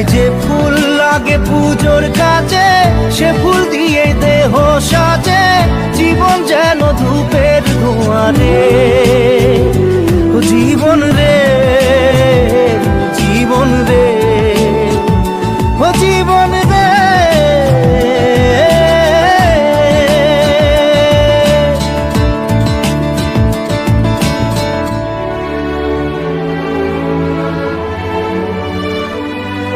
তাই যে ফুল লাগে পুজোর কাছে, সে ফুল দিয়ে দেহ সাজে, জীবন যেন ধূপের ধোঁয়ারে। জীবন রে